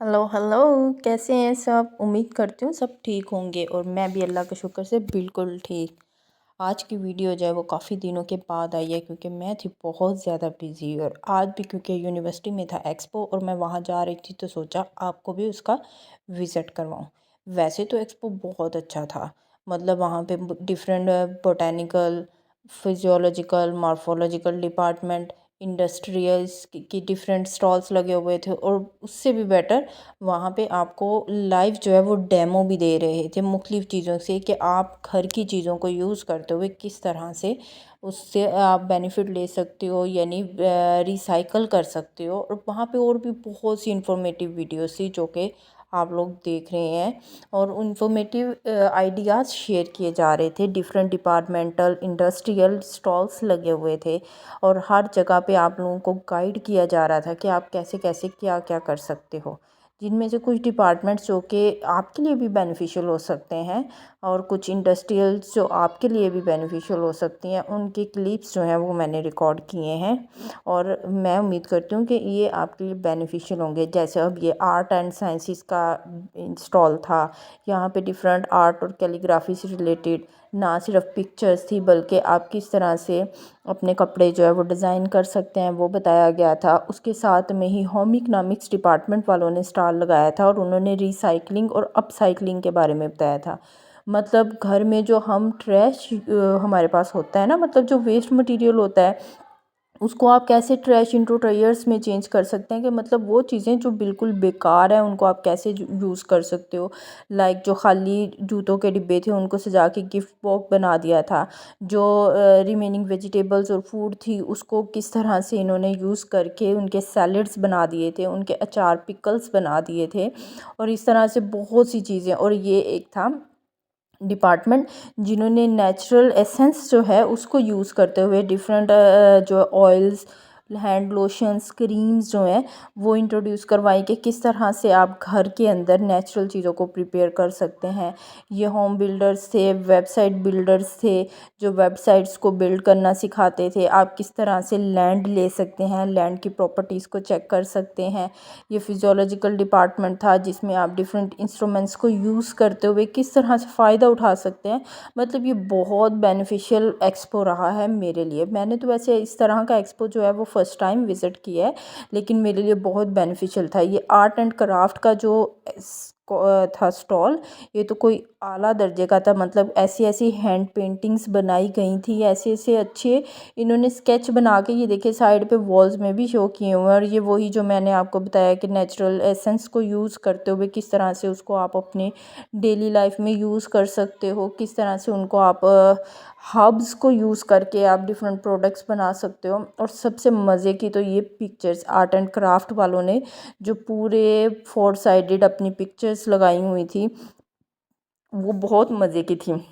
Hello hello. कैसे हैं सब? उम्मीद करती हूँ सब ठीक होंगे और मैं भी अल्लाह के शुक्र से बिल्कुल ठीक। आज की वीडियो जो है वो काफ़ी दिनों के बाद आई है क्योंकि मैं थी बहुत ज़्यादा बिजी और आज भी क्योंकि यूनिवर्सिटी में था एक्सपो और मैं वहाँ जा रही थी तो सोचा आपको भी उसका विज़िट करवाऊँ। वैसे तो एक्सपो बहुत अच्छा था, मतलब वहाँ पे different botanical, physiological, morphological department, industrials की डिफरेंट स्टॉल्स लगे हुए थे और उससे भी बेटर वहाँ पे आपको लाइव जो है वो डेमो भी दे रहे थे मुख्तलिफ़ चीज़ों से कि आप घर की चीज़ों को यूज़ करते हुए किस तरह से उससे आप बेनिफिट ले सकते हो, यानी रिसाइकल कर सकते हो। और वहाँ पे और भी बहुत सी इंफॉर्मेटिव वीडियोस थी जो कि आप लोग देख रहे हैं और इंफॉर्मेटिव आइडियाज़ शेयर किए जा रहे थे। डिफरेंट डिपार्टमेंटल इंडस्ट्रियल स्टॉल्स लगे हुए थे और हर जगह पे आप लोगों को गाइड किया जा रहा था कि आप कैसे कैसे क्या क्या कर सकते हो, जिनमें से कुछ डिपार्टमेंट्स जो कि आपके लिए भी बेनिफिशियल हो सकते हैं और कुछ इंडस्ट्रियल्स जो आपके लिए भी बेनिफिशियल हो सकती हैं, उनके क्लिप्स जो हैं वो मैंने रिकॉर्ड किए हैं और मैं उम्मीद करती हूँ कि ये आपके लिए बेनिफिशियल होंगे। जैसे अब ये आर्ट एंड साइंसेस का स्टॉल था, यहाँ पे डिफरेंट आर्ट और कैलीग्राफी से रिलेटेड ना सिर्फ पिक्चर्स थी बल्कि आप किस तरह से अपने कपड़े जो है वो डिज़ाइन कर सकते हैं वो बताया गया था। उसके साथ में ही होम इकोनॉमिक्स डिपार्टमेंट वालों ने स्टॉल लगाया था और उन्होंने रिसाइकलिंग और अपसाइकलिंग के बारे में बताया था। मतलब घर में जो हम ट्रैश हमारे पास होता है ना, मतलब जो वेस्ट मटेरियल होता है उसको आप कैसे ट्रैश इंटू टायर्स में चेंज कर सकते हैं, कि मतलब वो चीज़ें जो बिल्कुल बेकार है उनको आप कैसे यूज़ कर सकते हो। लाइक जो खाली जूतों के डिब्बे थे उनको सजा के गिफ्ट बॉक्स बना दिया था। जो रिमेनिंग वेजिटेबल्स और फूड थी उसको किस तरह से इन्होंने यूज़ करके उनके सैलड्स बना दिए थे, उनके अचार पिकल्स बना दिए थे और इस तरह से बहुत सी चीज़ें। और ये एक था डिपार्टमेंट जिन्होंने नेचुरल एसेंस जो है उसको यूज़ करते हुए डिफरेंट जो ऑयल्स, हैंड लोशंस, क्रीम्स जो हैं वो इंट्रोड्यूस करवाई कि किस तरह से आप घर के अंदर नेचुरल चीज़ों को प्रिपेयर कर सकते हैं। ये होम बिल्डर्स थे, वेबसाइट बिल्डर्स थे जो वेबसाइट्स को बिल्ड करना सिखाते थे। आप किस तरह से लैंड ले सकते हैं, लैंड की प्रॉपर्टीज़ को चेक कर सकते हैं। ये फिजियोलॉजिकल डिपार्टमेंट था जिसमें आप डिफरेंट इंस्ट्रूमेंट्स को यूज़ करते हुए किस तरह से फ़ायदा उठा सकते हैं। मतलब ये बहुत बेनिफिशियल एक्सपो रहा है मेरे लिए। मैंने तो वैसे इस तरह का एक्सपो जो है वो फ़र्स्ट टाइम विज़िट किया है, लेकिन मेरे लिए बहुत बेनिफिशियल था। ये आर्ट एंड क्राफ्ट का जो था स्टॉल, ये तो कोई आला दर्जे का था। मतलब ऐसी ऐसी हैंड पेंटिंग्स बनाई गई थी, ऐसे ऐसे अच्छे इन्होंने स्केच बना के ये देखिए साइड पे वॉल्स में भी शो किए हुए हैं। और ये वही जो मैंने आपको बताया कि नेचुरल एसेंस को यूज़ करते हुए किस तरह से उसको आप अपने डेली लाइफ में यूज़ कर सकते हो, किस तरह से उनको आप हर्ब्स को यूज़ करके आप डिफरेंट प्रोडक्ट्स बना सकते हो। और सबसे मज़े की तो ये पिक्चर्स आर्ट एंड क्राफ्ट वालों ने जो पूरे फोर साइडेड अपनी पिक्चर्स लगाई हुई थी वो बहुत मज़े की थी।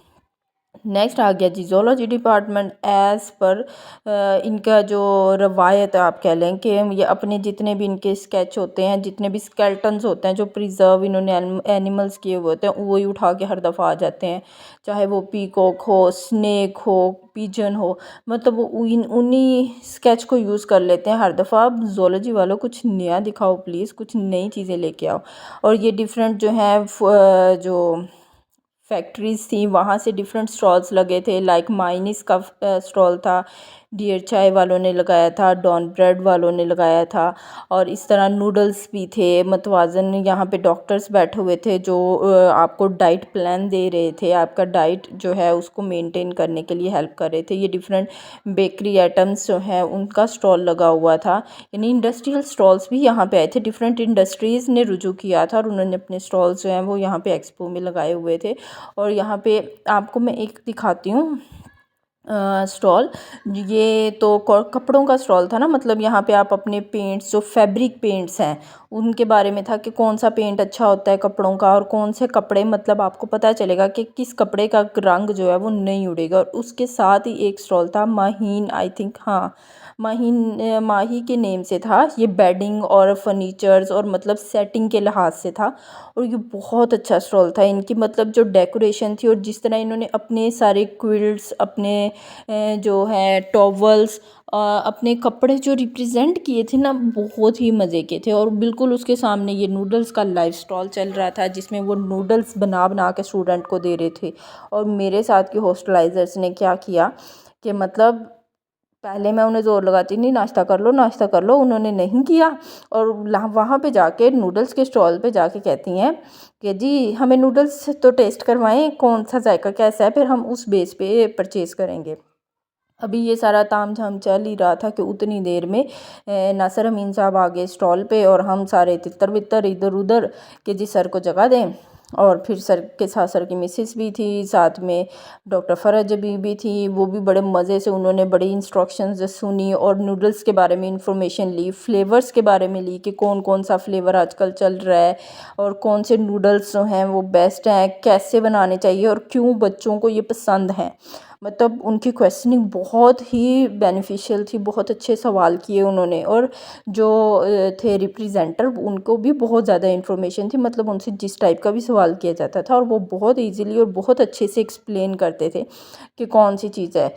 नेक्स्ट आ गया जी जोलॉजी डिपार्टमेंट। एज़ पर इनका जो रवायत आप कह लें कि ये अपने जितने भी इनके स्केच होते हैं, जितने भी स्केल्टन्स होते हैं जो प्रिजर्व इन्होंने एनिमल्स किए हुए होते हैं वही उठा के हर दफ़ा आ जाते हैं। चाहे वो पीकॉक हो, स्नेक हो, पिजन हो, मतलब वो उन्हीं स्केच को यूज़ कर लेते हैं हर दफ़ा। अब जोलॉजी वालों कुछ नया दिखाओ प्लीज़, कुछ नई चीज़ें लेके आओ। और ये डिफरेंट जो हैं जो फैक्ट्रीज़ थी वहाँ से डिफरेंट स्टॉल्स लगे थे। लाइक माइनिस का स्टॉल था, डियर चाय वालों ने लगाया था, डॉन ब्रेड वालों ने लगाया था और इस तरह नूडल्स भी थे। मतवाज़न यहाँ पे डॉक्टर्स बैठे हुए थे जो आपको डाइट प्लान दे रहे थे, आपका डाइट जो है उसको मेंटेन करने के लिए हेल्प कर रहे थे। ये डिफरेंट बेकरी आइटम्स जो हैं उनका स्टॉल लगा हुआ था, यानी इंडस्ट्रियल स्टॉल्स भी यहाँ पे आए थे। डिफरेंट इंडस्ट्रीज़ ने रुजू किया था और उन्होंने अपने स्टॉल्स जो हैं वो यहाँ पे एक्सपो में लगाए हुए थे। और यहाँ पे आपको मैं एक दिखाती हूँ स्टॉल। ये तो कपड़ों का स्टॉल था ना, मतलब यहाँ पे आप अपने पेंट्स जो फैब्रिक पेंट्स हैं उनके बारे में था कि कौन सा पेंट अच्छा होता है कपड़ों का और कौन से कपड़े, मतलब आपको पता चलेगा कि किस कपड़े का रंग जो है वो नहीं उड़ेगा। और उसके साथ ही एक स्टॉल था माहीन, आई थिंक, हाँ माहीन, माही के नेम से था। ये बेडिंग और फर्नीचर्स और मतलब सेटिंग के लिहाज से था और ये बहुत अच्छा स्टॉल था। इनकी मतलब जो डेकोरेशन थी और जिस तरह इन्होंने अपने सारे क्विल्ट्स, अपने जो है टॉवल्स अपने कपड़े जो रिप्रेजेंट किए थे ना बहुत ही मज़े के थे। और बिल्कुल उसके सामने ये नूडल्स का लाइव स्टॉल चल रहा था जिसमें वो नूडल्स बना बना के स्टूडेंट को दे रहे थे। और मेरे साथ के हॉस्टलाइजर्स ने क्या किया कि मतलब पहले मैं उन्हें ज़ोर लगाती नहीं, नाश्ता कर लो नाश्ता कर लो, उन्होंने नहीं किया। और वहाँ पे जाके नूडल्स के स्टॉल पे जाके कहती हैं कि जी हमें नूडल्स तो टेस्ट करवाएं, कौन सा जायका कैसा है, फिर हम उस बेस पे परचेज़ करेंगे। अभी ये सारा तामझाम चल ही रहा था कि उतनी देर में नासिर अमीन साहब आ गए स्टॉल पे। और हम सारे तितर बितर इधर उधर कि जी सर को जगह दें। और फिर सर के साथ सर की मिसेस भी थी, साथ में डॉक्टर फ़रज भी थी। वो भी बड़े मज़े से उन्होंने बड़ी इंस्ट्रक्शंस सुनी और नूडल्स के बारे में इंफॉर्मेशन ली, फ्लेवर्स के बारे में ली कि कौन कौन सा फ्लेवर आजकल चल रहा है और कौन से नूडल्स जो हैं वो बेस्ट हैं, कैसे बनाने चाहिए और क्यों बच्चों को ये पसंद हैं। मतलब उनकी क्वेश्चनिंग बहुत ही बेनिफिशियल थी, बहुत अच्छे सवाल किए उन्होंने। और जो थे रिप्रेजेंटर उनको भी बहुत ज़्यादा इन्फॉर्मेशन थी, मतलब उनसे जिस टाइप का भी सवाल किया जाता था और वो बहुत इजीली और बहुत अच्छे से एक्सप्लेन करते थे कि कौन सी चीज़ है।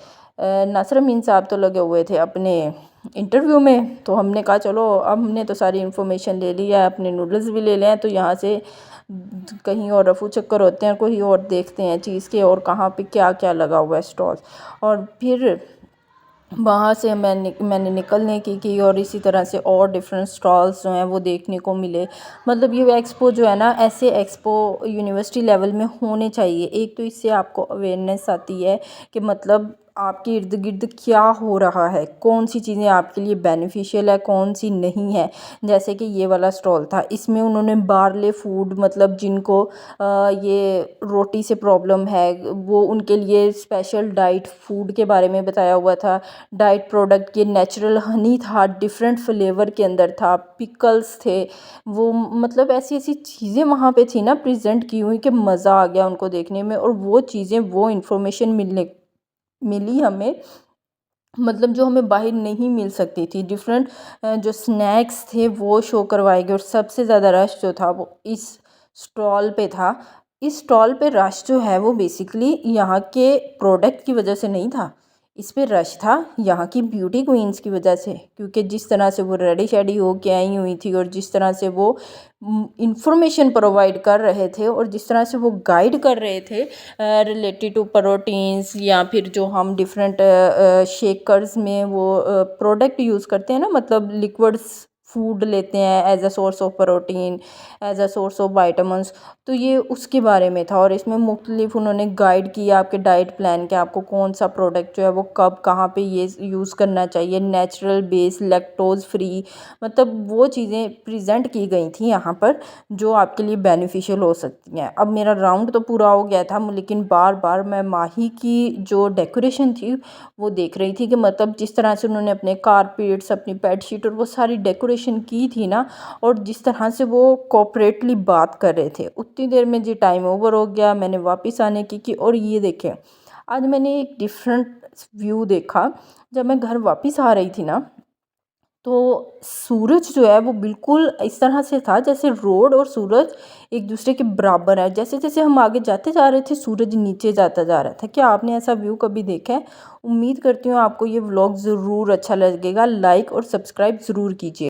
नासिर अमीन साहब तो लगे हुए थे अपने इंटरव्यू में, तो हमने कहा चलो अब हमने तो सारी इन्फॉर्मेशन ले लिया है, अपने नूडल्स भी ले लें, तो यहाँ से कहीं और रफू चक्कर होते हैं, कोई और देखते हैं चीज़ के और कहाँ पे क्या क्या लगा हुआ है स्टॉल। और फिर वहाँ से मैंने निकलने की और इसी तरह से और डिफरेंट स्टॉल्स जो हैं वो देखने को मिले। मतलब ये एक्सपो जो है ना, ऐसे एक्सपो यूनिवर्सिटी लेवल में होने चाहिए। एक तो इससे आपको अवेयरनेस आती है कि मतलब आपके इर्द गिर्द क्या हो रहा है, कौन सी चीज़ें आपके लिए बेनिफिशियल है, कौन सी नहीं है। जैसे कि ये वाला स्टॉल था, इसमें उन्होंने बारले फूड, मतलब जिनको ये रोटी से प्रॉब्लम है वो उनके लिए स्पेशल डाइट फूड के बारे में बताया हुआ था। डाइट प्रोडक्ट के नेचुरल हनी था, डिफरेंट फ्लेवर के अंदर था, पिकल्स थे। वो मतलब ऐसी ऐसी चीज़ें वहाँ पे थी ना प्रेजेंट की हुई कि मज़ा आ गया उनको देखने में। और वो चीज़ें वो इन्फॉर्मेशन मिली हमें, मतलब जो हमें बाहर नहीं मिल सकती थी। डिफरेंट जो स्नैक्स थे वो शो करवाए गए। और सबसे ज़्यादा रश जो था वो इस स्टॉल पे था। इस स्टॉल पे रश जो है वो बेसिकली यहाँ के प्रोडक्ट की वजह से नहीं था, इस पे रश था यहाँ की ब्यूटी क्वींस की वजह से। क्योंकि जिस तरह से वो रेडी शेडी हो के आई हुई थी और जिस तरह से वो इंफॉर्मेशन प्रोवाइड कर रहे थे और जिस तरह से वो गाइड कर रहे थे रिलेटेड टू प्रोटीन्स, या फिर जो हम डिफरेंट शेकर्स में वो प्रोडक्ट यूज़ करते हैं ना, मतलब लिक्विड्स फूड लेते हैं as a source of protein, as a source of vitamins. तो ये उसके बारे में था। और इसमें मुख्तलिफ उन्होंने गाइड किया आपके डाइट प्लान के, आपको कौन सा प्रोडक्ट जो है वो कब कहाँ पे ये यूज़ करना चाहिए, नेचुरल बेस, लैक्टोज फ्री, मतलब वो चीज़ें प्रेजेंट की गई थी यहाँ पर जो आपके लिए बेनिफिशियल हो सकती हैं। अब मेरा राउंड तो पूरा हो गया था, लेकिन बार बार मैं माही की जो डेकोरेशन थी वो देख रही थी कि मतलब जिस तरह से उन्होंने अपने कारपेट्स, अपनी बेडशीट और वो सारी डेकोरेशन की थी ना, और जिस तरह से वो कोऑपरेटली बात कर रहे थे। उतनी देर में जी टाइम ओवर हो गया, मैंने वापस आने की। और ये देखें आज मैंने एक डिफरेंट व्यू देखा। जब मैं घर वापस आ रही थी ना, तो सूरज जो है वो बिल्कुल इस तरह से था जैसे रोड और सूरज एक दूसरे के बराबर है। जैसे जैसे हम आगे जाते जा रहे थे सूरज नीचे जाता जा रहा था। क्या आपने ऐसा व्यू कभी देखा है? उम्मीद करती हूँ आपको ये व्लॉग ज़रूर अच्छा लगेगा। लाइक और सब्सक्राइब ज़रूर कीजिए।